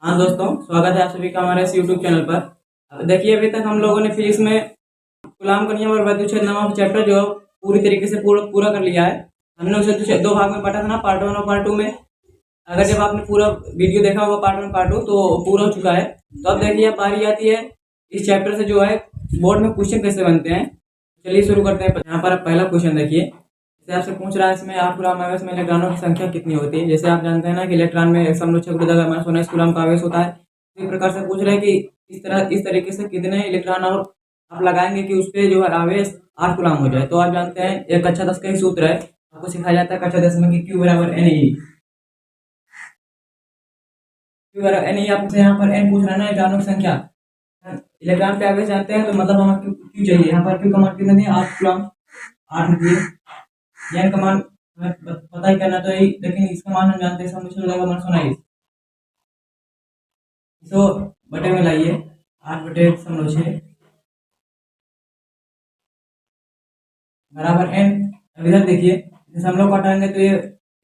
हाँ दोस्तों, स्वागत है आप सभी का हमारे इस यूट्यूब चैनल पर। अब देखिए, अभी तक हम लोगों ने फिजिक्स में कूलाम का नियम और वैद्युच्छेद नामक चैप्टर जो पूरी तरीके से पूरा पूरा कर लिया है। हमने उसे दो भाग में बांटा था ना, पार्ट 1 और पार्ट 2 में। अगर जब आपने पूरा वीडियो देखा होगा पार्ट 1 पार्ट 2 तो पूरा हो चुका है। तो अब देखिए, अब बारी आती है इस चैप्टर से जो है बोर्ड में क्वेश्चन कैसे बनते हैं। चलिए शुरू करते हैं। यहाँ पर पहला क्वेश्चन देखिए, जैसे आपसे पूछ रहा है इसमें 8 कूलाम आवेश में इलेक्ट्रॉनों की संख्या कितनी होती है। जैसे आप जानते हैं ना कि इलेक्ट्रॉन में 1.6 कूलाम का आवेश होता है। इस प्रकार से पूछ रहे हैं कि इस तरीके से कितने इलेक्ट्रॉन और आप लगाएंगे कि उस पर जो है आवेश 8 कूलाम हो जाए। तो आप जानते हैं एक कक्षा 10 का ही सूत्र है, आपको सिखाया जाता है कक्षा 10 में कि Q बराबर एन ई। Q बराबर एन ई, आपसे यहाँ पर एन पूछ रहा है ना, इलेक्ट्रॉनों की संख्या। इलेक्ट्रॉन पे आवेश जानते हैं तो मतलब हमें क्यू चाहिए। यहाँ पर क्यू का मान कितना दिया, 8 कूलाम, 8 दिए। एन का मान हमें पता ही करना चाहिए, लेकिन इसका मान हम जानते हैं, सब मुझे लगा मान सुना। इसको बटे में लाइए, 8/6 बराबर एन। अब इधर देखिए, जैसे हम लोग हटाएंगे तो ये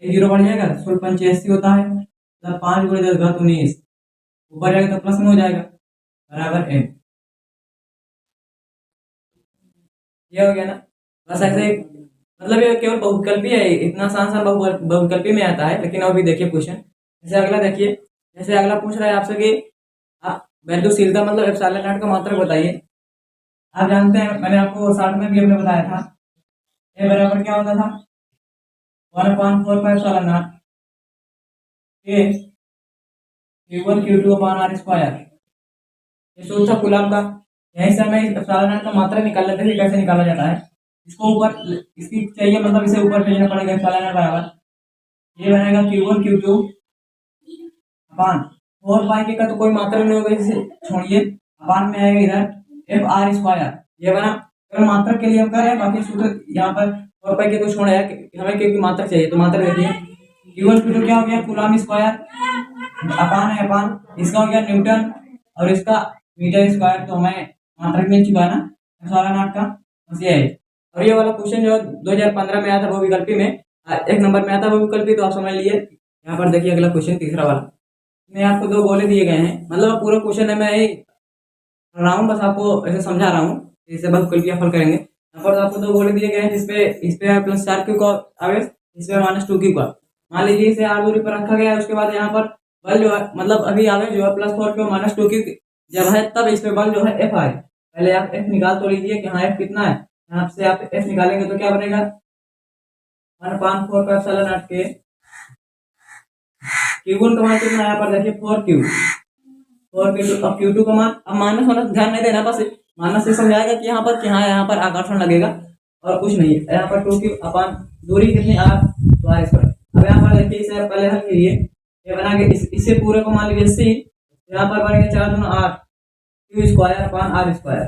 जीरो बढ़ जाएगा, 1685 होता है, मतलब 5 × 10⁻19 ऊपर जाएगा तो प्लस में हो जाएगा, बराबर एन। ये हो गया ना। बस ऐसे ही, मतलब ये केवल बहुविकल्पी है, इतना आसान सा बहुविकल्पी में आता है। लेकिन अभी देखिए क्वेश्चन, जैसे अगला देखिए, जैसे अगला पूछ रहा है आपसे कि आप वैद्युशीलता मतलब एप्सिलॉन नॉट का मात्रक बताइए। आप जानते हैं, मैंने आपको शॉर्ट में भी हमने बताया था, ए बराबर क्या होता था, 1/4 के Q1 Q2 upon R square. ये सूत्र था कूलाम का। यहीं से हमें एप्सिलॉन नॉट का मात्रक निकाल लेते हैं, कैसे निकाला जाता है। इसको ऊपर, इसकी चाहिए मतलब इसे ऊपर भेजना पड़ेगा। एप्सिलॉन नॉट बराबर ये बनेगा Q1 Q2 अपान 4 पाई के का तो कोई मात्रक नहीं होगा, इसे छोड़िए, अपान में आएगा इधर एफ आर स्क्वायर। ये बना, केवल मात्रक के लिए हम कर रहे हैं, बाकी सूत्र यहाँ पर 4 पाई के को छोड़ा है, हमें क्योंकि मात्रक चाहिए। तो मात्रक देखिए, Q1 Q2 क्या हो गया, कूलाम स्क्वायर अपान है अपान, इसका हो गया न्यूटन और इसका मीटर स्क्वायर। तो हमें मात्रक मिल चुका है ना एप्सिलॉन नॉट का, बस ये है। और ये वाला क्वेश्चन जो 2015 में आया था वो विकल्पी में, 1 नंबर में आता है वो विकल्पी, तो आप समझ लिए। यहाँ पर देखिए अगला क्वेश्चन तीसरा वाला, मैं आपको 2 गोले दिए गए हैं, मतलब पूरा क्वेश्चन है मैं पढ़ रहा हूँ, बस आपको ऐसे समझा रहा हूँ, इससे बस विकल्पियाँ फल करेंगे। यहाँ पर आपको 2 गोले दिए गए हैं, जिसपे इस पे है +4Q का आवेश, इस पे -2Q का। मान लीजिए इसे R दूरी पर रखा गया है, उसके बाद यहाँ पर बल जो है, मतलब अभी आवेश जो है +4Q -2Q जब है तब इस पे बल जो है F आए। पहले आप F निकाल तो लीजिए कि हाँ F कितना है। यहाँ से आप F निकालेंगे तो क्या बनेगा, 1/4 के Q1 का मान कितना है, यहाँ पर देखिए 4Q, अब Q2 का मान, अब माइनस माइनस ध्यान नहीं देना, बस माइनस से समझाएगा कि यहाँ पर कि हाँ यहाँ पर आकर्षण लगेगा और कुछ नहीं है। यहाँ पर 2Q अपान दूरी कितनी R, तो R स्क्वायर। अब यहाँ पर देखिए, इसे पहले हल कीजिए, ये बना के इससे पूरे को मान लीजिए C, यहाँ पर बनेगा 4 दूना 8 Q square upon R square,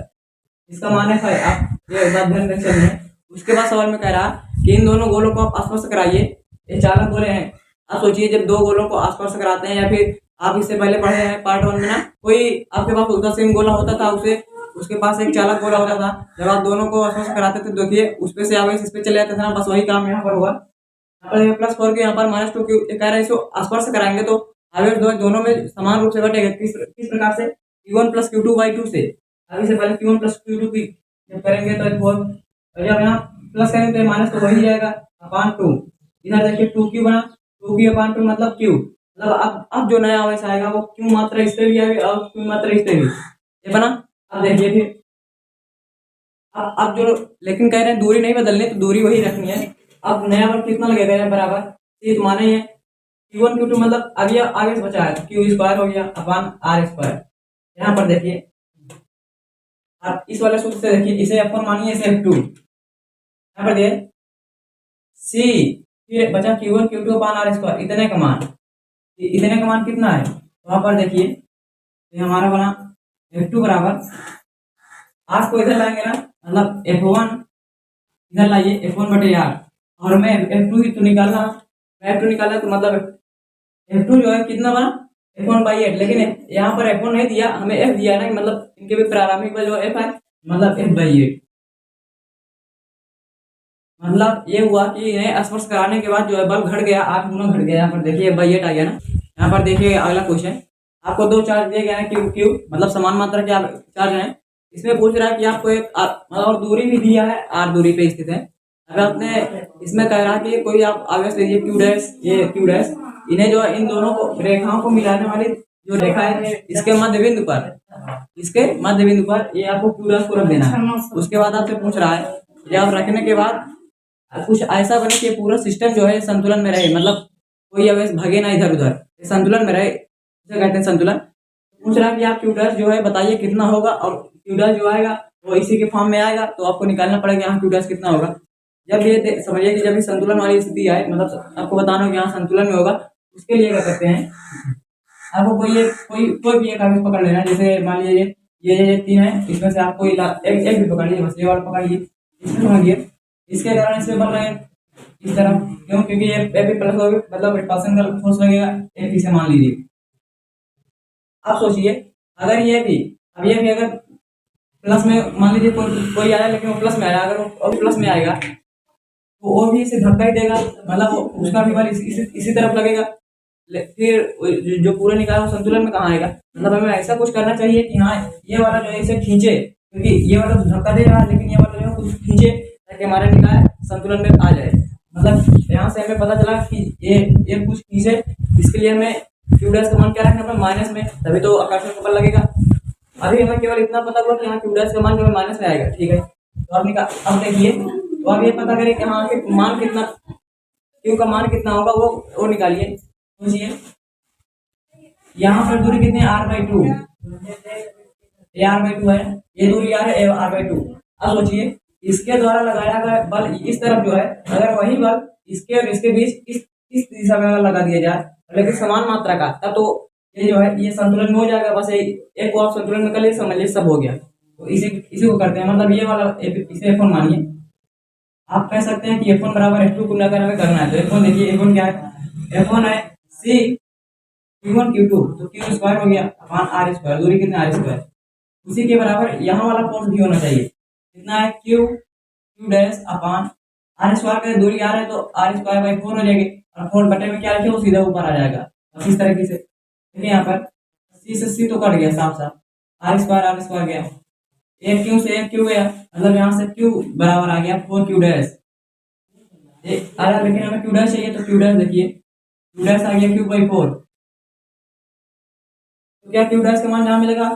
इसका मान है 5। आप ये बात ध्यान रख चलिए। उसके बाद सवाल में कह रहा कि इन दोनों गोलों को आप आसपास कराइए। ये चालक गोले हैं, आप सोचिए जब 2 गोलों को आसपास कराते हैं, या फिर आप इससे पहले पढ़े हैं पार्ट 1 में ना, कोई आपके पास उल्टा सेम गोला होता था, उसे उसके पास एक चालक गोला होता था, जब आप दोनों को आसपास कराते थे देखिए उस पे से आवेश इस पे चले जाते थे ना, बस वही काम यहाँ पर हुआ। यहाँ पर +4 के यहाँ पर -2Q कह रहे हैं, इसको आसपास से कराएंगे तो आवेश दोनों में समान रूप से बटेगा। किस प्रकार से, Q1 + Q2/2 से। अभी से पहले Q1 + Q2 की जब करेंगे तो 4, और जब यहाँ प्लस करेंगे तो माइनस तो हो ही जाएगा अपान 2। इधर देखिए 2Q बना, 2Q अपान 2 मतलब Q, मतलब अब जो नया आवेश आएगा वो Q मात्रा इस पे भी आएगी और Q मात्रा इस पे भी, ये बना। अब देखिए फिर अब जो, लेकिन कह रहे हैं दूरी नहीं बदलनी, तो दूरी वही रखनी है। अब नया बल कितना लगेगा यहाँ बराबर, ये तो माना ही है Q1 Q2, मतलब अब ये आवेश बचा है Q स्क्वायर हो गया अपान R स्क्वायर। यहाँ पर देखिए, आप इस वाले सूत्र से देखिए, इसे F1 मानिए, इसे F2। यहाँ पर देखिए C, फिर बचा Q1 Q2 अपान R स्क्वायर, इतने का मान कितना है। तो वहाँ पर देखिए, ये हमारा बना F2 बराबर, R को इधर लाएंगे ना, मतलब F1 इधर लाइए, F1/R, और मैं F2 ही तो निकालना, F2 निकाला तो मतलब F2 जो है कितना बना, F1/8। लेकिन यहाँ पर F1 नहीं दिया, हमें F दिया ना, मतलब इनके भी प्रारंभिक बल जो F है, मतलब F/8। मतलब ये हुआ कि इन्हें स्पर्श कराने के बाद जो है बल घट गया, 8 गुना घट गया। यहाँ पर देखिए F/8 आ गया ना। यहाँ पर देखिए अगला क्वेश्चन, आपको दो चार्ज दिए गए हैं, क्यू क्यू मतलब समान मात्रा के चार्ज हैं। इसमें पूछ रहा है कि आपको एक मतलब और दूरी भी दिया है, आर दूरी पे स्थित है। अगर आपने इसमें कह रहा कि कोई आप आवेश लीजिए क्यू डैश, ये क्यू डैश, इन्हें जो है इन दोनों को रेखाओं को मिलाने वाली जो रेखा है इसके मध्य बिंदु पर, इसके मध्य बिंदु पर ये आपको क्यू डैश को रख देना है। उसके बाद आपसे पूछ रहा है, ये आप रखने के बाद कुछ ऐसा बने कि पूरा सिस्टम जो है संतुलन में रहे, मतलब कोई आवेश भागे ना इधर उधर, संतुलन में रहे, इसे कहते हैं संतुलन। पूछ रहा है कि आप क्यू डैश जो है बताइए कितना होगा, और क्यू डैश जो आएगा वो इसी के फॉर्म में आएगा, तो आपको निकालना पड़ेगा यहाँ क्यू डैश कितना होगा। जब ये समझिए कि जब ये संतुलन वाली स्थिति आए, मतलब आपको बताना होगा यहाँ संतुलन में होगा, उसके लिए क्या करते हैं, आपको कोई भी एक आवेश पकड़ लेना। जैसे मान लीजिए ये तीन है, इसमें से आप कोई एक भी पकड़ लीजिए, बस ये वाला पकड़िए, इसमें समझिए इसके कारण इसमें बल रहे हैं इस तरह, क्यों? क्योंकि ये भी प्लस होगी, मतलब रिपल्सन का फोर्स लगेगा एक इसे मान लीजिए। आप सोचिए अगर ये भी, अब ये भी अगर प्लस में मान लीजिए कोई आया, लेकिन वो प्लस में आया, अगर वो प्लस में आएगा तो वो भी इसे धक्का ही देगा, मतलब उसका भी बल इसी तरफ लगेगा। फिर जो पूरा निकाला संतुलन में कहाँ आएगा? मतलब हमें ऐसा कुछ करना चाहिए कि हाँ ये वाला जो है इसे खींचे, क्योंकि ये वाला तो धक्का दे रहा है, लेकिन ये वाला जो है कुछ खींचे ताकि हमारा निकाय संतुलन में आ जाए। मतलब यहाँ से हमें पता चला कि ये कुछ खींचे, इसके लिए हमें क्यू डैश का मान क्या रखना है माइनस में, तभी तो आकर्षण का बल लगेगा। अभी हमें केवल इतना पता हुआ कि यहाँ क्यू डैश का मान जो है माइनस में आएगा, ठीक है। तो अब देखिए, तो अब ये पता करें कि हाँ के मान कितना, क्यू का मान कितना होगा वो निकालिए। सोचिए यहाँ पर दूरी कितनी है, r/2, ये r/2 है, ये दूरी r है, r/2। अब सोचिए इसके द्वारा लगाया गया बल इस तरफ जो है, अगर वही बल इसके और इसके बीच इस दिशा में लगा दिया जाए, लेकिन समान मात्रा का, तब तो ये जो है ये संतुलन में हो जाएगा। बस एक को आप संतुलन में कर लिए, समझ लीजिए सब हो गया। तो इसी को करते हैं, मतलब ये वाला इसे F1 मानिए। आप कह सकते हैं कि F1 बराबर F2 को नगर हमें करना है, तो F1 देखिए, F1 क्या है, F1 है C Q1 Q2, तो Q स्क्वायर हो गया अपान R स्क्वायर, दूरी कितना r स्क्वायर। उसी के बराबर यहाँ वाला फोर्स भी होना चाहिए, कितना है Q डैश अपान R स्क्वायर का दूरी r है, तो R स्क्वायर बाई 4 हो जाएगी, और 4 बटे में क्या रखे वो सीधा ऊपर आ जाएगा। इस तरीके से देखिए यहाँ पर C से C तो कट गया साफ साफ, R स्क्वायर गया, एक Q से एक Q गया, मतलब यहाँ से Q बराबर आ गया 4Q डैश। लेकिन हमें Q डैश चाहिए, तो Q डैश देखिए, Q डैश आ गया Q बाई 4। तो क्या Q डैश का मान जहाँ मिलेगा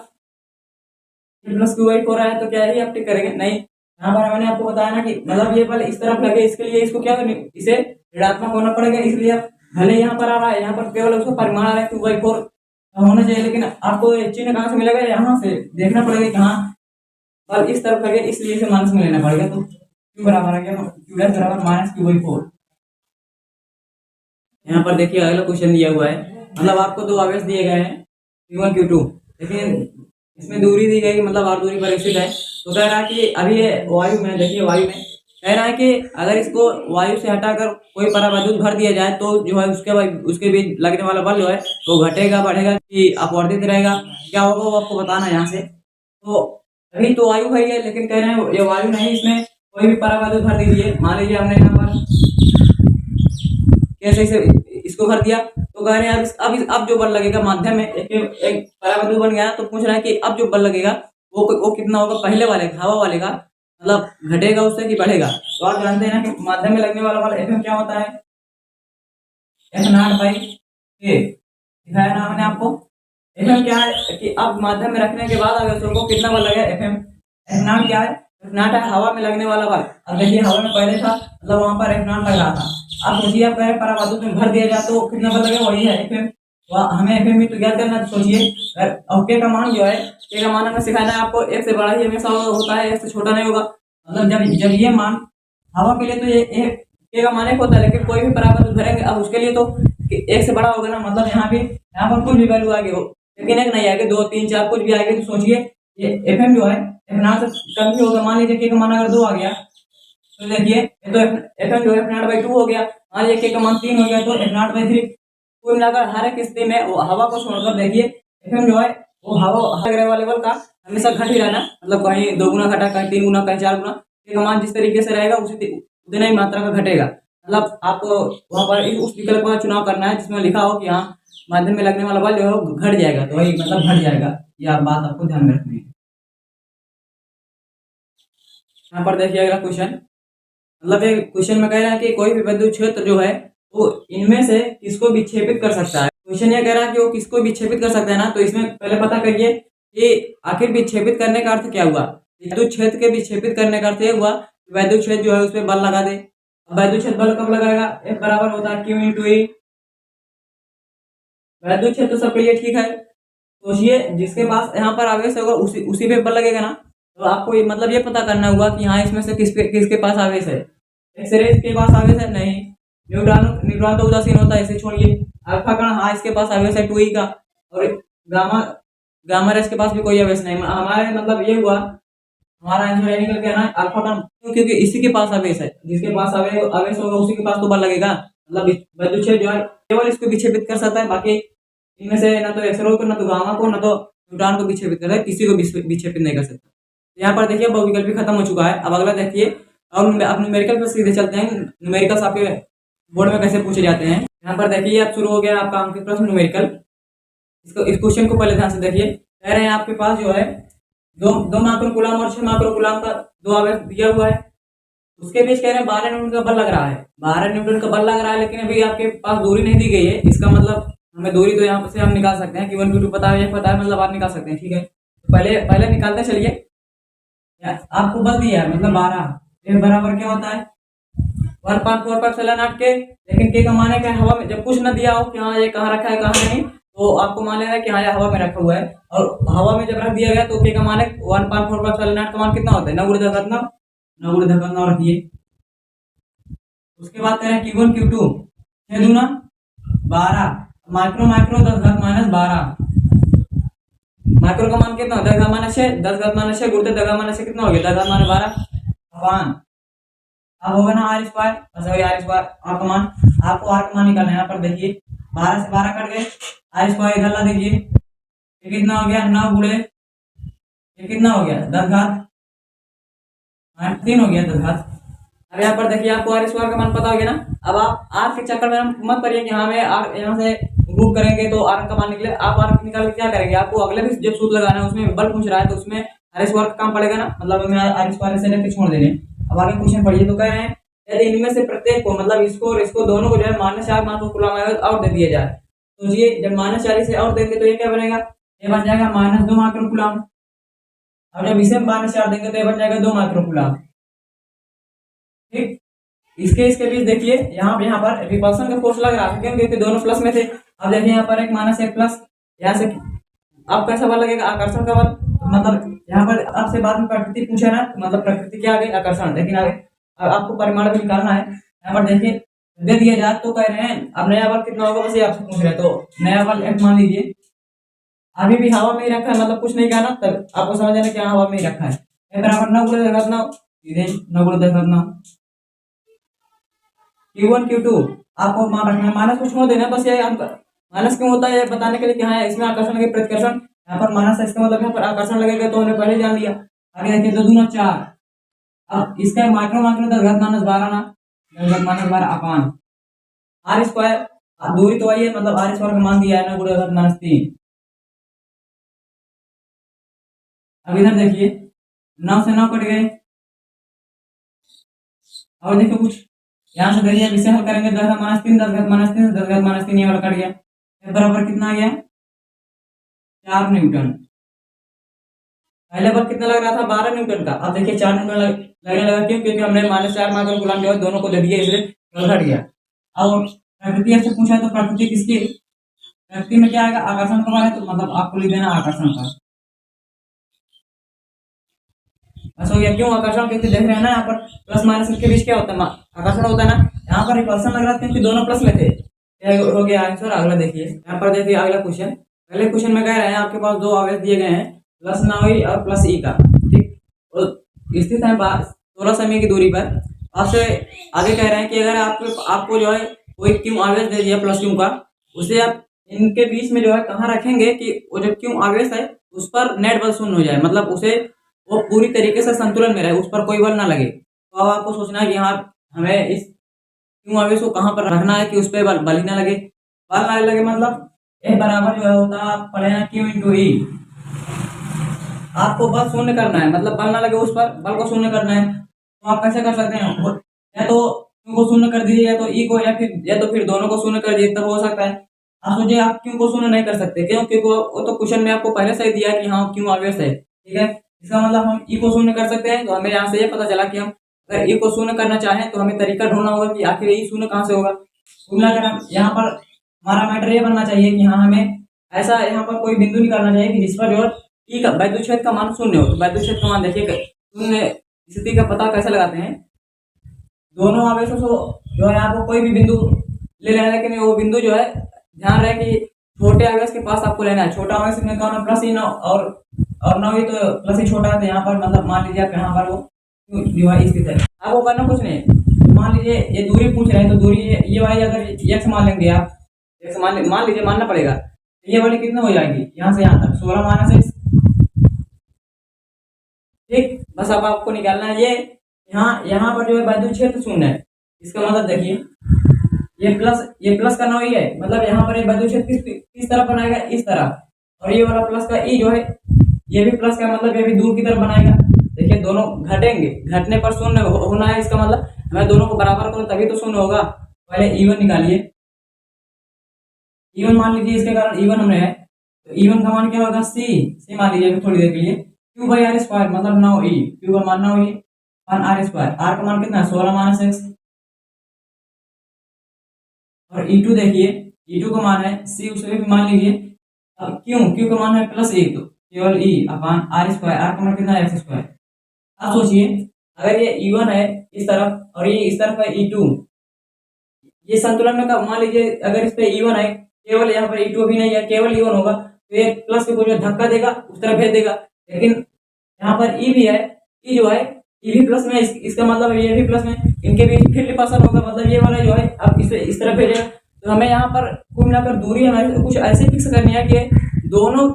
प्लस Q बाई 4 आया, तो क्या ही आप टिक करेंगे? नहीं, यहाँ पर मैंने आपको बताया ना कि मतलब ये बल इस तरफ लगे, इसके लिए इसको क्या करने, इसे ऋणात्मक होना पड़ेगा। इसलिए भले यहाँ पर आ रहा है, यहाँ पर केवल उसका परिमाण आ रहा है Q/4 होना चाहिए, लेकिन आपको चिन्ह कहाँ से मिलेगा, यहाँ से देखना पड़ेगा कि हाँ बल इस तरफ लगे, इसलिए इसे माइनस में लेना पड़ेगा। तो Q बराबर आ गया Q डैश बराबर माइनस Q/4। यहाँ पर देखिए अगला क्वेश्चन दिया हुआ है, मतलब आपको दो आवेश दिए गए हैं Q1 Q2, लेकिन इसमें दूरी दी गई, मतलब r दूरी पर स्थित है। तो कह रहा है कि अभी ये वायु में, देखिए वायु में कह रहा है कि अगर इसको वायु से हटाकर कोई परावैद्युत भर दिया जाए, तो जो है उसके बीच लगने वाला बल जो है वो घटेगा बढ़ेगा कि अपवर्तित रहेगा, क्या होगा वो आपको बताना है यहाँ से। तो अभी तो वायु है ये, लेकिन कह रहे हैं ये वायु नहीं, इसमें कोई भी परावैद्युत भर दीजिए। मान लीजिए हमने यहाँ पर कैसे इसको भर दिया, तो कह रहे हैं अब जो बल लगेगा माध्यम में, एक परावैद्युत बन गया, तो पूछ रहा है कि अब जो बल लगेगा वो कितना होगा, पहले वाले हवा वाले का, मतलब घटेगा उससे कि बढ़ेगा। तो आप जानते हैं ना कि माध्यम में लगने वाला बल Fm क्या होता है, F0/K दिखाया ना मैंने आपको। Fm क्या है कि अब माध्यम में रखने के बाद आवेशों को कितना बल लगेगा, F0 क्या है, F0 है हवा में लगने वाला बल। अब देखिए हवा में पहले था, मतलब वहां पर F0 लग रहा था। अब सोचिए आप कह परावैद्युत में भर दिया जाए तो कितना बल लगेगा, वही है Fm। हमें Fm तो ज्ञात करना। सोचिए और K का मान जो है, K का मान हमें सिखाना है आपको, एक से बड़ा ही हमेशा होता है, एक से छोटा नहीं होगा। मतलब जब ये मान हवा के लिए तो ये K का मान एक होता है, लेकिन कोई भी परावैद्युत भरेंगे अब उसके लिए तो एक से बड़ा होगा ना, मतलब यहाँ पर कुछ भी वैल्यू आएगी हो, लेकिन एक नहीं आएगी, 2 3 4 कुछ भी आएगी। तो सोचिए ये Fm जो है F0 से कम भी होगा। मान लीजिए K का मान अगर 2 आ गया, तो देखिए ये तो Fm जो है F0/2 हो गया। मान लीजिए K का मान 3 हो गया, तो F0/3। कुल मिलाकर हर एक स्थिति में हवा को छोड़कर देखिए Fm जो है वो हवा लगने वाले बल का हमेशा घट ही रहना, मतलब कहीं 2 गुना घटा, कहीं 3 गुना, कहीं 4 गुना। K का मान जिस तरीके से रहेगा उतनी ही मात्रा का घटेगा। मतलब आपको वहां पर उस विकल्प का चुनाव करना है जिसमें लिखा हो कि हाँ माध्यम में लगने वाला बल जो है वो घट जाएगा, तो वही मतलब घट जाएगा। यह बात आपको ध्यान में रखनी है। यहाँ पर देखिए अगला क्वेश्चन, मतलब एक क्वेश्चन में कह रहा है कि कोई भी विद्युत क्षेत्र जो है वो इनमें से किसको विक्षेपित कर सकता है। क्वेश्चन ये कह रहा है कि वो किसको विक्षेपित कर सकता है ना, तो इसमें पहले पता करिए कि आखिर विक्षेपित करने का अर्थ क्या हुआ। विद्युत क्षेत्र के विक्षेपित करने का अर्थ ये हुआ वैद्युत क्षेत्र जो है उस पर बल लगा दे। अब वैद्युत क्षेत्र बल कब लगाएगा, F बराबर होता है Q इंटू ई। वैद्युत क्षेत्र तो सबके लिए ठीक है, सोचिए जिसके पास यहाँ पर आवेश होगा उसी उसी पे बल लगेगा ना। तो आपको ये मतलब ये पता करना हुआ कि हाँ इसमें से किसके पास आवेश है। एक्सरे के पास आवेश है नहीं, न्यूट्रॉन न्यूट्रॉन तो उदासीन होता है, इसे छोड़िए। अल्फा कण हाँ इसके पास आवेश है 2e का, और गामा गामा रेस के पास भी कोई आवेश नहीं। हमारे मतलब ये हुआ हमारा आंसर ये निकल के ना अल्फा कण, क्योंकि इसी के पास आवेश है, जिसके पास आवेश होगा उसी के पास तो बल लगेगा। मतलब विद्युत क्षेत्र जो है केवल इसको विक्षेपित कर सकता है, बाकी इनमें से ना तो एक्सरे को, ना तो गामा को, ना तो न्यूट्रॉन को विक्षेपित करता है, किसी को विक्षेपित नहीं कर सकता। यहाँ पर देखिए बहुविकल्प भी खत्म हो चुका है। अब अगला देखिए, अब न्यूमेरिकल पर सीधे चलते हैं। न्यूमेरिकल्स आपके बोर्ड में कैसे पूछे जाते हैं। यहाँ पर देखिए अब शुरू हो गया आपका अंकित प्रश्न न्यूमेरिकल। इस क्वेश्चन को पहले ध्यान से देखिए। कह रहे हैं आपके पास जो है दो माइक्रो कूलम और 6 माइक्रो कूलम का दो आवेश दिया हुआ है, उसके बीच कह रहे हैं 12 न्यूटन का बल लग रहा है। 12 न्यूटन का बल लग रहा है, लेकिन अभी आपके पास दूरी नहीं दी गई है। इसका मतलब हमें दूरी तो यहाँ से हम निकाल सकते हैं कि 1 2 पता है, ये पता है, मतलब आप निकाल सकते हैं। ठीक है, तो पहले निकालते चलिए। आपको बल दिया है मतलब 12, F बराबर क्या होता है 1.4 के, लेकिन के का माने क्या हवा में, जब कुछ न दिया हो कि हाँ ये कहाँ रखा है कहाँ नहीं, तो आपको मान लेना है कि हाँ ये हवा में रखा हुआ है। और हवा में जब रख दिया गया तो के का माने 1.4 का मान कितना होता है 9 गुणा 10 घात 9 गुणा 10 घात 9 रखिए। उसके बाद करें Q1 Q2 6 दूना 12, माइक्रो माइक्रो 10 घात -12, माइक्रो का मान कितना होता है 10 घात -6, 10 घात -6 गुणित 10 घात -6 कितना हो गया 10 घात -12 अपान। अब होगा ना R square, sorry R square R का मान, आपको R का मान निकालना है। यहाँ पर देखिए 12 से 12 कट गए, R स्क्वायर इधर ला दीजिए, ये कितना हो गया 9 गुणे ये कितना हो गया 10 घात 3 हो गया 10 घात। अब यहाँ पर देखिए आपको R स्क्वायर का मान पता हो गया ना। अब आप R के चक्कर में मत पड़िए कि हाँ मैं R यहाँ से रूट करेंगे तो R का मान निकले। आप R निकाल के क्या करेंगे, आपको अगले भी जब सूत्र लगाना है उसमें बल पूछ रहा है तो उसमें R स्क्वायर का काम पड़ेगा ना, मतलब हमें R स्क्वायर से लेकर छोड़ देने। अब आगे क्वेश्चन पढ़िए, तो कह रहे हैं यदि इनमें से प्रत्येक को मतलब इसको और इसको दोनों को जो है -4 माइक्रो कूलम और दे दिया जाए, तो ये जब -4 से और देंगे तो ये क्या बनेगा, ये बन जाएगा -2 माइक्रो कूलम। अब जब इसे -4 देंगे तो ये बन जाएगा 2 माइक्रो कूलम। ठीक, इसके बीच देखिए यहाँ पर रिपल्सन का फोर्स लग रहा है क्योंकि दोनों प्लस में थे। अब देखिए यहाँ पर एक -1 प्लस, यहाँ से अब कैसा बल लगेगा आकर्षण का बल। मतलब यहाँ पर आपसे बाद में प्रकृति पूछा ना, मतलब प्रकृति क्या आ गई आकर्षण, लेकिन आगे आपको परिमाण भी निकालना है। यहाँ पर देखिए दे दिया जाए तो कह रहे हैं अब नया बल कितना होगा बस ये आपसे पूछ रहे हैं, तो नया बल F मान लीजिए। अभी भी हवा में ही रखा है, मतलब कुछ नहीं कहना, तब आपको समझ आना क्या हवा में ही रखा है। F बराबर 9 गुणे 10 घात 9, सीधे 9 गुणे 10 घात 9। Q1 Q2 आपको मान रखना है, माइनस कुछ छोड़ देना है, बस ये माइनस क्यों होता है बताने के लिए कि हाँ इसमें आकर्षण लगे प्रतिकर्षण। यहाँ पर माइनस है इसका मतलब यहाँ पर आकर्षण लगेगा, तो हमने पहले जान लिया। आगे देखिए 2 दूना 4, अब इसका माइक्रो माइक्रो 10 घात -12 ना, 10 घात -12 अपान R स्क्वायर, दूरी तो वही है, मतलब R स्क्वायर का मान दिया है ना गुणे 10 घात -3। अब इधर देखिए 9 से 9 कट गए, और देखो कुछ यहाँ से देखिए इसे हल करेंगे 10 घात -3 10 घात -3 10 घात -3 ये वाला कट गया, बराबर कितना आ गया 4 न्यूटन। पहले बल कितना लग रहा था 12 न्यूटन का, अब देखिए 4 न्यूटन लगने लगा। क्यों, क्योंकि हमने -4 माइक्रो कूलम जो है दोनों को दे दिया, इसलिए घट गया। अब प्रकृति से पूछा तो प्रकृति किसकी, प्रकृति में क्या आएगा आकर्षण का है, तो मतलब आपको लिख देना आकर्षण का। बस हो गया। क्यों आकर्षण, क्योंकि देख रहे हैं ना यहाँ पर प्लस माइनस के बीच क्या होता है आकर्षण होता है ना। यहाँ पर रिपल्सन लग रहा था क्योंकि दोनों प्लस में थे, हो गया आंसर। अगला देखिए, यहाँ पर देखिए अगला क्वेश्चन। पहले क्वेश्चन में कह रहे हैं आपके पास दो आवेश दिए गए हैं +9e और +e का, ठीक, और स्थित है 16 सेमी की दूरी पर। आपसे आगे कह रहे हैं कि अगर आपको जो है कोई क्यों आवेश दे दिया +q का, उसे आप इनके बीच में जो है कहाँ रखेंगे कि वो जो क्यों आवेश है उस पर नेट बल शून्य हो जाए, मतलब उसे वो पूरी तरीके से संतुलन में रहे, उस पर कोई बल ना लगे। तो अब आपको सोचना है कि हाँ हमें इस क्यों आवेश को कहाँ पर रखना है कि उस पर बल ही ना लगे। बल ना लगे मतलब ए बराबर जो है होता है, आप पढ़े ना क्यू इंटू ई। आपको बल शून्य करना है, मतलब बल ना लगे उस पर, बल को शून्य करना है। तो आप कैसे कर सकते हैं, या तो क्यू को शून्य कर दीजिए, या तो ई को, या तो फिर दोनों को शून्य कर दीजिए, तब हो सकता है। आप सोचिए, आप क्यू को शून्य नहीं कर सकते, क्यों? क्योंकि वो तो क्वेश्चन में आपको पहले से ही दिया है कि हाँ क्यू आवेश है, ठीक है। इसका मतलब हम ई को शून्य कर सकते हैं। तो हमें यहाँ से ये पता चला कि हम अगर ई को शून्य करना चाहें तो हमें तरीका ढूंढना होगा कि आखिर ई शून्य कहाँ से होगा। शून्य अगर हम यहाँ पर, हमारा मैटर ये बनना चाहिए कि हाँ हमें ऐसा यहाँ पर कोई बिंदु निकालना चाहिए कि जिस पर जो ई का वैद्युत क्षेत्र का मान शून्य हो। तो वैद्युत क्षेत्र का मान देखिए, शून्य स्थिति का पता कैसे लगाते हैं, दोनों आवेशों से जो है आपको कोई भी बिंदु ले लेना है, लेकिन वो बिंदु जो है ध्यान रहे कि छोटे आवेश के पास आपको लेना है। छोटा आवेश में कौन है, प्लस ही, और नौ ही, तो प्लस ही छोटा है। तो यहाँ पर मतलब मान लीजिए आप यहाँ पर वो जो है स्थित है, आपको करना कुछ नहीं। तो मान लीजिए ये दूरी पूछ रहे हैं, तो दूरी ये वाली अगर एक्स मान लेंगे आप, एक्स मान लीजिए, मानना पड़ेगा। तो ये वाली कितनी हो जाएगी, यहाँ से यहाँ तक 16 माइनस एक्स, ठीक। बस अब आपको निकालना है ये, यहाँ पर जो है वैद्युत क्षेत्र शून्य है। इसका मतलब देखिए, ये प्लस का नौ ही है, मतलब यहाँ पर ये वैद्युत क्षेत्र किस तरफ बनाएगा, इस तरफ। और ये वाला प्लस का ई जो है, ये भी प्लस का, मतलब ये भी दूर की तरफ बनाएगा। देखिए दोनों घटेंगे, घटने पर शून्य होना है। इसका मतलब हमें दोनों को बराबर करो तभी तो शून्य होगा। पहले ई1 निकालिए, ई1 मान लीजिए, इसके कारण ई1 हमने है, तो ई1 का मान क्या होगा, सी मान लीजिए थोड़ी देर के लिए। क्यू बाई आर स्क्वायर, मतलब 9 ई, क्यू का मान 9 ई, आर स्क्वायर, आर का मान कितना है, 16 माइनस एक्स। और ई2 देखिए, ई2 का मान है सी, उसे भी मान लीजिए। अब क्यू का मान है प्लस ए, तो केवल ई अपान आर स्क्वायर, आर का मान कितना है, एक्स स्क्वायर। आप सोचिए, अगर ये ई1 है इस तरफ और ये इस तरफ है ई2, ये संतुलन में का मान लीजिए, अगर इस पे ई1 है, केवल यहाँ पर ई2 भी नहीं है, केवल ई1 होगा, तो ये प्लस के कुछ धक्का देगा, उस तरफ भेज देगा। लेकिन यहाँ पर ई भी है, ई जो है ई भी प्लस में, इसका मतलब ये भी प्लस में, इनके बीच फिर रिपल्सन होगा, मतलब ये वाला जो है अब इस तरफ भेजेगा। तो हमें यहाँ पर कुल मिलाकर दूरी हमें कुछ ऐसे फिक्स करनी है कि दोनों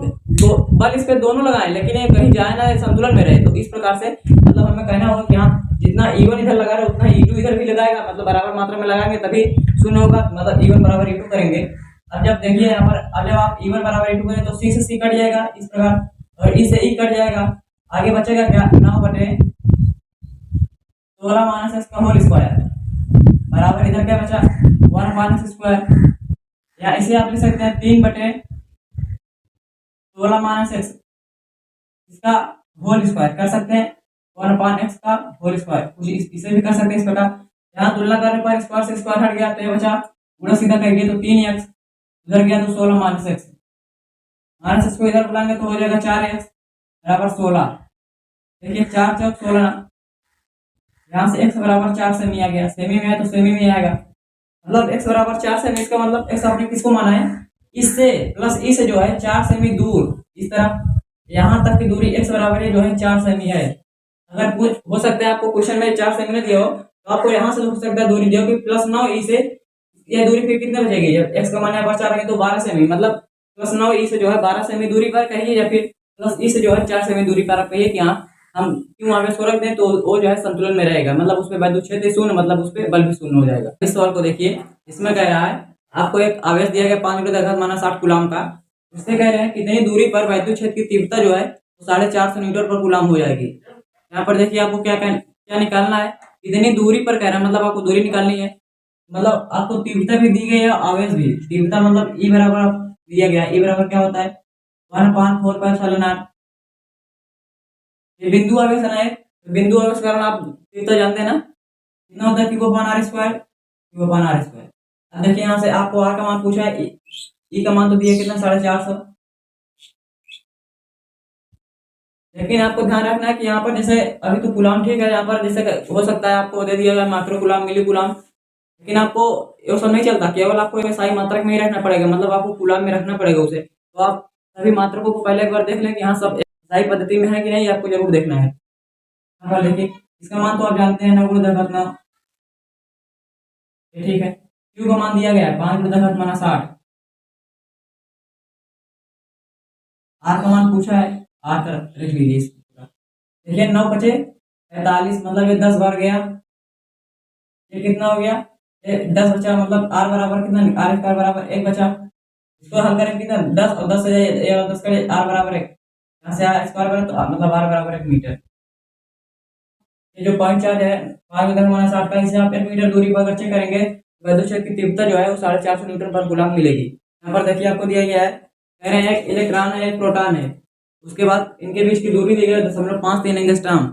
बल इस पे दोनों लगाएं, लेकिन ये कहीं जाए ना, संतुलन में रहे। तो इस प्रकार से मतलब हमें कहना होगा कि हाँ जितना ई1 इधर लगा रहे उतना ई2 इधर भी लगाएगा, मतलब बराबर मात्रा में लगाएंगे तभी शून्य होगा, मतलब ई1 बराबर ई2 करेंगे। अब जब देखिए यहाँ पर, अब जब आप ई1 बराबर ई2 करें तो सी से सी कट जाएगा इस प्रकार, और ई से ई कट जाएगा। आगे बचेगा क्या, 9/16 माइनस एक्स का होल स्क्वायर बराबर, इधर क्या बचा, 1 माइनस स्क्वायर, या इसे आप लिख सकते हैं 3/16 माइनस एक्स, इसका होल स्क्वायर कर सकते हैं, 1/x का होल स्क्वायर, कुछ इसे भी कर सकते हैं इस प्रकार। यहाँ तुलना करने पर स्क्वायर से स्क्वायर हट गया, तो ये बचा, पूरा सीधा करेंगे तो 3x, उधर गया तो 16 माइनस एक्स, माइनस एक्स को इधर बुलाएंगे तो हो जाएगा 4x बराबर 16। देखिए 4 चौक 16, यहाँ से x बराबर 4 सेमी आ गया, सेमी में है तो सेमी में आएगा, मतलब x बराबर 4 सेमी। इसका मतलब x आपने किसको माना है, इससे प्लस ई से जो है 4 सेमी दूर, इस तरफ यहाँ तक की दूरी x बराबर जो है 4 सेमी है। अगर हो सकता है आपको क्वेश्चन में 4 सेमी नहीं दिया हो, तो आपको यहाँ से हो सकता है दूरी दिया कि प्लस 9 ई से, यह दूरी फिर कितने बचेगी, जब x का मान यहाँ पर 4 है तो 12 सेमी, मतलब प्लस 9 ई से जो है 12 सेमी दूरी पर कहिए, या फिर प्लस ई से जो है 4 सेमी दूरी पर आप कहिए कि हाँ हम क्यों आवेश को रख दें तो वो जो है संतुलन में रहेगा, मतलब उसमें वैद्युत क्षेत्र शून्य, मतलब उस पर बल भी शून्य हो जाएगा। इस सवाल को देखिए, इसमें कह रहा है आपको एक आवेश दिया गया 5 × 60 कूलाम का, उससे कह रहे हैं कितनी दूरी पर वैद्युत क्षेत्र की तीव्रता जो है 450 न्यूटन पर कूलाम हो जाएगी। यहाँ पर देखिए आपको क्या निकालना है, कितनी दूरी पर कह रहा है, मतलब आपको दूरी निकालनी है, मतलब आपको तीव्रता भी दी गई है, आवेश भी। तीव्रता मतलब ई बराबर दिया गया, ई बराबर क्या होता है, 1/4πε0। ये बिंदु आवेश है, बिंदु आवेश कारण आप तीव्रता जानते हैं ना, कितना होता है, Q/r², Q/r²। अब देखिए यहाँ से आपको आर का मान पूछा है, ई का मान तो दिया कितना, 450। लेकिन आपको ध्यान रखना है कि यहाँ पर जैसे अभी तो कूलाम ठीक है, यहाँ पर जैसे हो सकता है आपको दे दिया जाए माइक्रो कूलाम, मिली कूलाम, लेकिन आपको ये सब नहीं चलता, केवल आपको सही मात्रक में ही रखना पड़ेगा, मतलब आपको कूलाम में रखना पड़ेगा उसे। तो आप सभी मात्रकों को पहले एक बार देख लें कि यहाँ सब सही पद्धति में है कि नहीं, आपको जरूर देखना है। देखिए इसका मान तो आप जानते हैं, 9 × 10⁻⁷, ठीक है। क्यू का मान दिया गया है 5 × 10⁻60, आर का मान पूछा है, आर का लिख लीजिए। देखिए 9 × 5 = 45, मतलब ये 10 बार गया, ये कितना हो गया, 10 बचा, मतलब आर बराबर कितना, R² बराबर 1 बचा। इसको हल करेंगे तो 10 और 10 से या 10 का आर बराबर है, यहाँ से आर स्क्वायर बराबर तो मतलब आर बराबर 1 मीटर। ये जो पॉइंट चार्ज है 5×10⁻⁷ का, इसे आप 1 मीटर दूरी पर अगर चेक करेंगे वैद्युत क्षेत्र की तीव्रता जो है वो 450 न्यूटन पर कूलम मिलेगी। यहाँ पर देखिए आपको दिया गया है, कह रहे हैं एक इलेक्ट्रॉन है एक प्रोटॉन है, उसके बाद इनके बीच की दूरी दी गई 0.53 एंगस्ट्रॉम।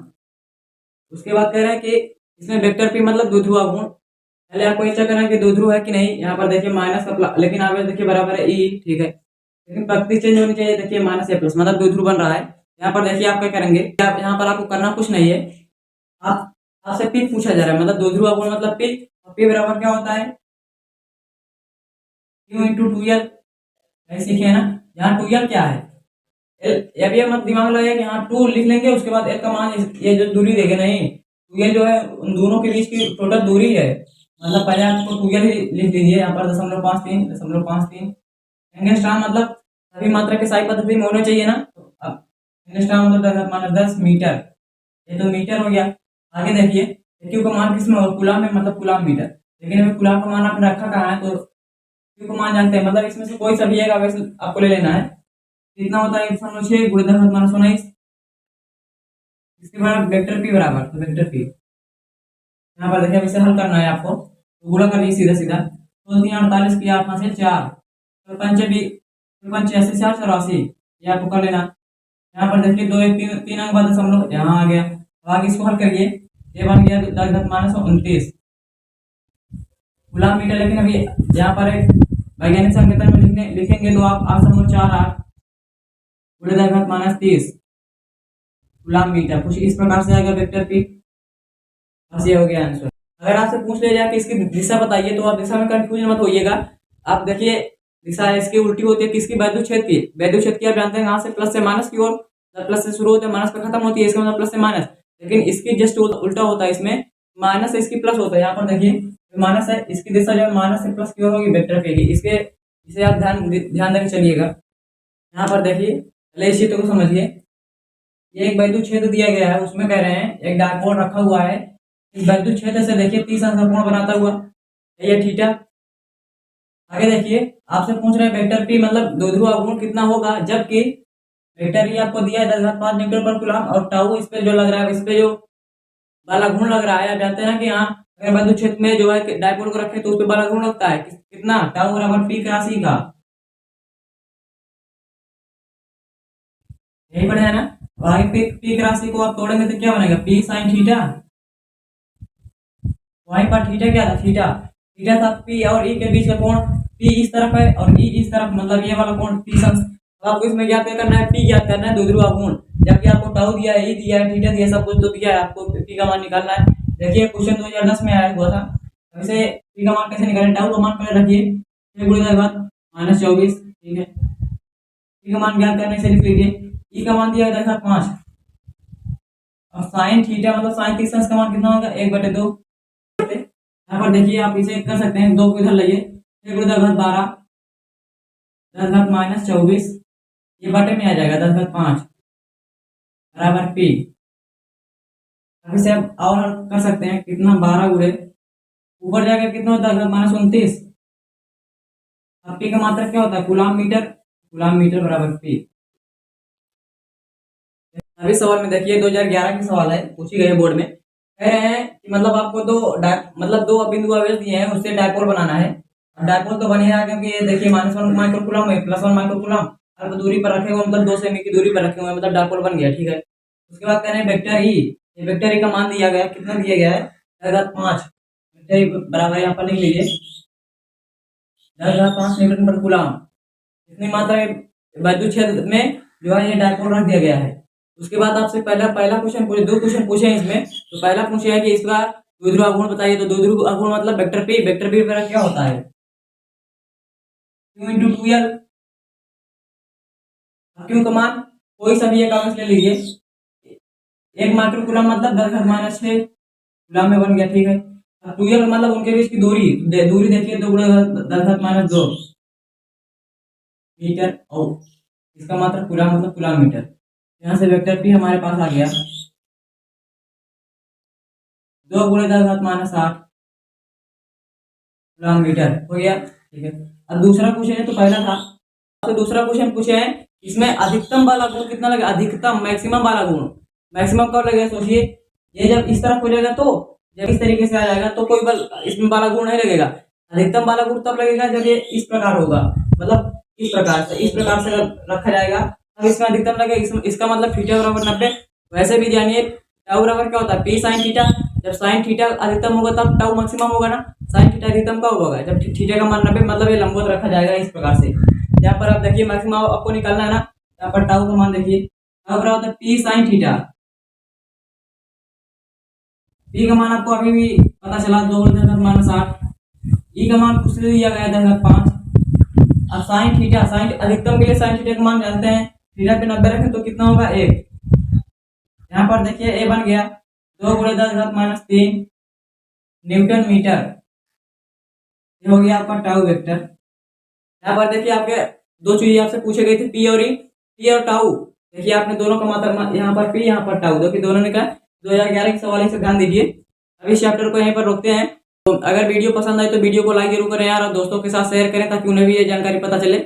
उसके बाद कह रहे हैं कि इसमें वेक्टर पी मतलब द्विध्रुव आघूर्ण, पहले आपको ये चेक करना है कि द्विध्रुव है कि नहीं। यहाँ पर देखिए माइनस का लेकिन आवेश देखिए बराबर है ई, ठीक है, लेकिन प्रकृति चेंज होनी चाहिए। देखिए माइनस ए प्लस मतलब द्विध्रुव बन रहा है। यहाँ पर देखिए आप क्या करेंगे, आप यहाँ पर आपको करना कुछ नहीं है, आप आपसे पी पूछा जा रहा है मतलब द्विध्रुव आघूर्ण मतलब पी, और पी बराबर क्या होता है क्यू इंटू टू एल। सीखे है ना, यहाँ टू एल क्या है, एल। अब ये मत दिमाग लगाइए कि यहाँ टू लिख लेंगे उसके बाद एल का मान ये जो दूरी देंगे, नहीं, टू एल जो है उन दोनों के बीच की टोटल दूरी है, मतलब पहले आपको टू एल ही लिख लीजिए यहाँ पर 0.53 एंगस्ट्रॉम मतलब सभी मात्रा के साई पद्धति में होने चाहिए ना। तो अब एंगस्ट्रॉम मतलब -10 मीटर, ये तो मीटर हो गया। आगे देखिए क्यू का मान किसमें हो, कूलम में, मतलब कूलम मीटर, लेकिन अभी कूलम का मान आपने रखा कहाँ है, तो क्यू का मान जानते हैं, मतलब इसमें से कोई सा भी एक आवेश आपको ले लेना है। कितना होता है 1.6 × 10⁻19। इसके बाद वेक्टर पी बराबर, तो वेक्टर पी यहाँ पर देखिए अब इसे हल करना है आपको, तो गुणा करिए सीधा सीधा, तो 3 किया 8 से 4, तो पंचे भी 4 84, ये आपको कर लेना। यहाँ पर देखिए 2 1 3 अंक बाद दशमलव यहाँ आ गया, तो आगे इसको हल करिए, ये बन गया 10⁻29 कूलम मीटर। लेकिन अभी यहाँ पर एक वैज्ञानिक संकेतन में लिखेंगे तो आप 8.48 × 10⁻30 कूलम मीटर, कुछ इस प्रकार से आएगा वेक्टर पी। बस ये हो गया आंसर। अगर आपसे पूछ लिया जाए कि इसकी दिशा बताइए तो आप दिशा में कंफ्यूजन मत होइएगा। आप देखिए दिशा इसकी उल्टी होती है किसकी, वैद्युत क्षेत्र की। वैद्युत क्षेत्र की आप जानते हैं कहाँ से, प्लस से माइनस की ओर, प्लस से शुरू होते हैं माइनस पर खत्म होती है, इसका मतलब प्लस से माइनस। लेकिन इसकी जस्ट उल्टा होता है, इसमें माइनस से इसकी प्लस होता है। यहाँ पर देखिए माइनस है, इसकी दिशा जो है माइनस से प्लस की ओर होगी वेक्टर पे की। इसके इसे आप ध्यान देकर चलिएगा। यहाँ पर देखिए पहले इस चित्र को समझिए, ये एक वैद्युत क्षेत्र दिया गया है, उसमें कह रहे हैं एक डायपोल रखा हुआ है, इस वैद्युत क्षेत्र से देखिए 30 अंश का कोण बनाता हुआ, ये थीटा। आगे देखिए आपसे पूछ रहे हैं वेक्टर पी मतलब द्विध्रुव आघूर्ण कितना होगा, जबकि वेक्टर ई आपको दिया है 10⁻5 न्यूटन पर कूलम, और टाउ इस पे जो लग रहा है, इस पे जो वाला गुण लग रहा है, आप जानते हैं ना कि यहाँ अगर वैद्युत क्षेत्र में जो है डायपोल को रखे तो उस पे वाला गुण लगता है कितना, टाउ बराबर पी की राशि का, यही पढ़े है ना। और आगे पी की राशि को आप तोड़ेंगे तो क्या बनेगा, पी साइन थीटा, वहीं पर थीटा क्या था, थीटा थीटा था पी और ई के बीच का कोण, पी इस तरफ है और ई इस तरफ, मतलब ये वाला कोण पी सन। तो आपको इसमें ज्ञात करना है, पी ज्ञात करना है द्विध्रुव आघूर्ण, जबकि आपको टाउ दिया है, ई दिया है, थीटा दिया है, सब कुछ तो दिया है, आपको पी का मान निकालना है। देखिए क्वेश्चन 2010 में आया हुआ था। अब इसे पी का मान कैसे निकालें, टाउ का मान पहले रखिए, 6 × 10⁻24, ठीक है, पी का मान ज्ञात करने से लिख लीजिए, ई का मान दिया है 10⁻5, और साइन थीटा मतलब साइन 30 का मान कितना होगा 1/2। यहाँ पर देखिए आप इसे कर सकते हैं, 2 को इधर लाइए, 6 × 10⁻12, 10⁻−24, ये बटे में आ जाएगा 10/5 बराबर पी। अब इसे आप और कर सकते हैं, कितना 12 गुणे ऊपर जाएगा कितना होता है 10⁻29। अब पी का मात्रक क्या होता है, कूलम मीटर, कूलम मीटर बराबर पी। अभी सवाल में देखिए 2011 की सवाल है, पूछी गई है बोर्ड में, कह रहे हैं कि मतलब आपको मतलब दो बिंदु आवेश दिए हैं, उससे डायपोल बनाना है। डायपोल तो बनेगा क्योंकि ये देखिए -1 माइक्रो कूलम है, +1 माइक्रो कूलम, अल्प दूरी पर रखे हुए मतलब 2 सेमी की दूरी पर रखे हुए, मतलब डायपोल बन गया, ठीक है। उसके बाद कह रहे हैं वेक्टर ई, ये वेक्टर ई का मान दिया गया है, कितना दिया गया है 10⁻5, वेक्टर ई बराबर यहाँ पर लिख लीजिए 10⁻5 न्यूटन पर कूलम। इतनी मात्रा वैद्युत क्षेत्र में जो है ये डायपोल रख दिया गया है। उसके बाद आपसे पहला क्वेश्चन पूछे, 2 क्वेश्चन पूछे हैं इसमें। तो पहला पूछे है कि इसका द्विध्रुव आघूर्ण बताइए, तो द्विध्रुव आघूर्ण मतलब वेक्टर पी, वेक्टर पी पर क्या होता है q × 2l। क्यू का मान कोई सा भी एक आवेश ले लीजिए, 1 माइक्रो कूलम मतलब 10⁻6 कूलम में बन गया, ठीक है। अब 2l मतलब उनके बीच की दूरी, दूरी देखिए 2 × 10⁻2 मीटर, और इसका मात्रक कूलम मतलब कूलम मीटर। यहाँ से वेक्टर पी हमारे पास आ गया 2 × 10⁻8 कूलम मीटर हो गया, ठीक है। अब दूसरा क्वेश्चन है, तो पहला था आपसे दूसरा क्वेश्चन पूछे हैं, इसमें अधिकतम वाला गुण कितना लगेगा, अधिकतम मैक्सिमम वाला गुण, मैक्सिमम कब लगेगा सोचिए, ये जब इस तरफ हो जाएगा तो, जब इस तरीके से आ जाएगा तो कोई बल इसमें वाला गुण नहीं लगेगा। अधिकतम वाला गुण तब लगेगा जब ये इस प्रकार होगा, मतलब इस प्रकार से रखा जाएगा तब इसमें अधिकतम लगेगा। इसका मतलब थीटा बराबर 90। वैसे भी जानिए टाउ बराबर क्या होता है, पी साइन थीटा। जब साइन थीटा अधिकतम होगा तब टाउ मैक्सिमम होगा ना। साइन थीटा अधिकतम कब होगा, जब थीटा का मान 90, मतलब ये लंबवत रखा जाएगा इस प्रकार से। यहाँ पर आप देखिए मैक्सिमम आपको निकालना है ना, यहाँ पर टाउ का मान देखिए, टाउ बराबर होता है पी साइन थीटा। पी का मान आपको अभी भी पता चला 2 × 10⁻⁸। ई का मान खुद से दिया गया 10⁻5। अब साइन थीटा, साइन अधिकतम के लिए साइन थीटा का मान जानते हैं, थीटा पे 90 रखें तो कितना होगा 1। यहाँ पर देखिए ए बन गया 2 × 10⁻³ न्यूटन मीटर। ये हो गया आपका टाउ वेक्टर। यहाँ पर देखिए आपके दो चीजें आपसे पूछे गई थी, पी और ई, पी और टाउ। देखिए आपने दोनों का मतलब यहाँ पर पी यहाँ पर टाउ, जो कि दोनों ने कहा 2011 के सवाल से ध्यान दीजिए। अभी इस चैप्टर को यहीं पर रोकते हैं। तो अगर वीडियो पसंद आए तो वीडियो को लाइक जरूर करें यार, और दोस्तों के साथ शेयर करें ताकि उन्हें भी ये जानकारी पता चले।